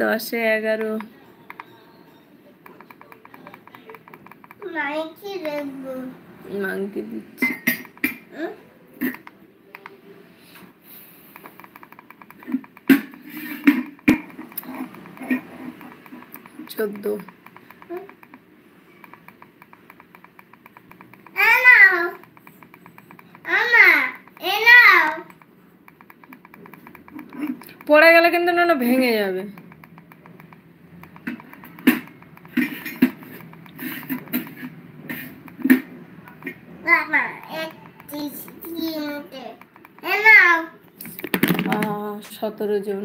10-এ 11 monkey দিচ্ছি। 14 পড়ে গেলে কিন্তু না ভেঙে যাবে। বাবা 17 জন।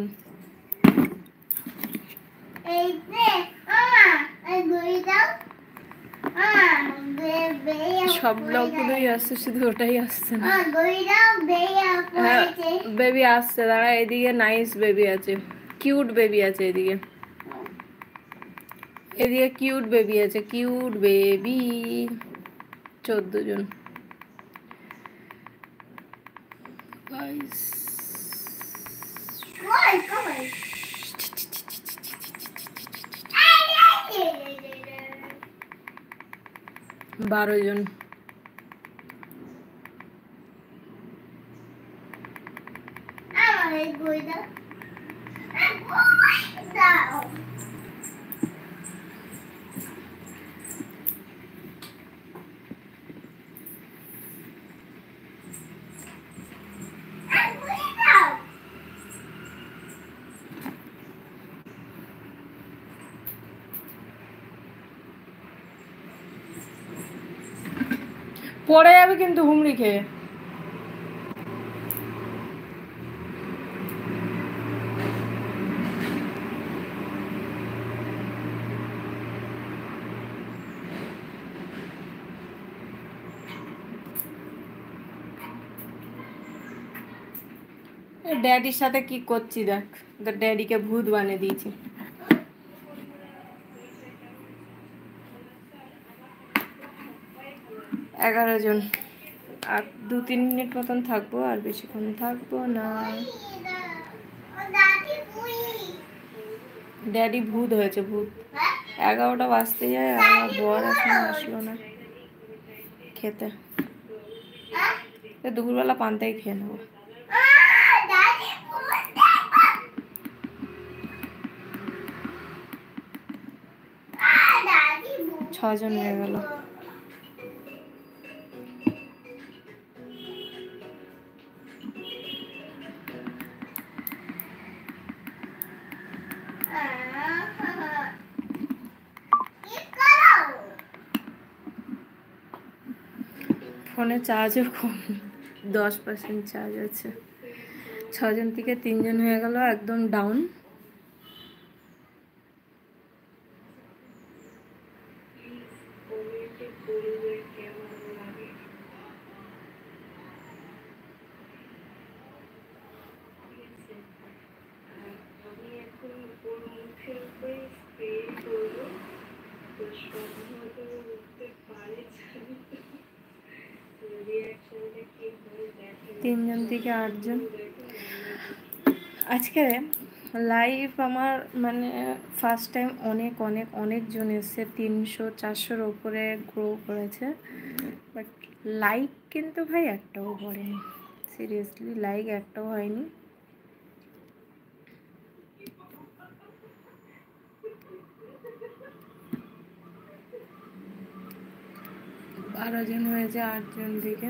সব ব্লগগুলোই আসছে, শুধু ওটাই আসছে না। বেবি আসছে, দাঁড়া। এদিকে নাইস বেবি আছে, কিউট বেবি আছে এদিকে। এদিকে কিউট বেবি আছে, কিউট বেবি। 14 জন। গাইস 12 জন। পড়ে যাবে কিন্তু হুমড়ি খেয়ে। ড্যাডির সাথে কি করছি দেখ, ড্যাডিকে ভূত বানিয়ে দিয়েছি। 11 জন। আর 2-3 মিনিট মতন থাকবো, আর বেশিক্ষণ থাকবো না। ড্যাডি ভূত হয়েছে, ভূত। 11টা বাজতে যায়, আর আমার বর এখন আসলো না খেতে। দুপুরবেলা পান্তাই খেয়ে নেবো। 6 জন হয়ে গেল। ফোনে চার্জও কম, 10% চার্জ আছে। 6 জন থেকে 3 জন হয়ে গেল, একদম ডাউন। তিনজন থেকে 8 জন। আজকে লাইভ আমার মানে ফার্স্ট টাইম অনেক অনেক অনেক জন এসছে, 300-400-র ওপরে গ্রো করেছে। বাট লাইক কিন্তু ভাই একটাও পড়েনি, সিরিয়াসলি লাইক একটাও হয়নি। বারো জন হয়েছে 8 জন থেকে।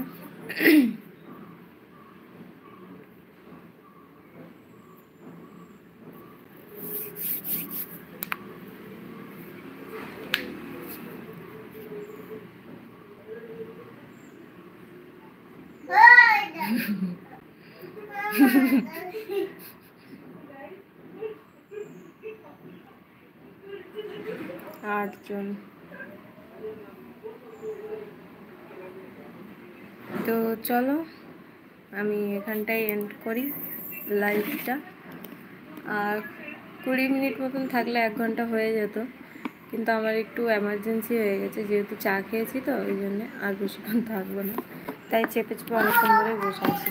8 জন। তো চলো আমি এখানটায় এন্ড করি লাইভটা। আর 20 মিনিট মতন থাকলে 1 ঘন্টা হয়ে যেত, কিন্তু আমার একটু এমার্জেন্সি হয়ে গেছে, যেহেতু চা খেয়েছি তো ওই জন্যে আর বেশিক্ষণ থাকবো না, তাই চেপে চেপে অনেকক্ষণ ধরে বসে আছি।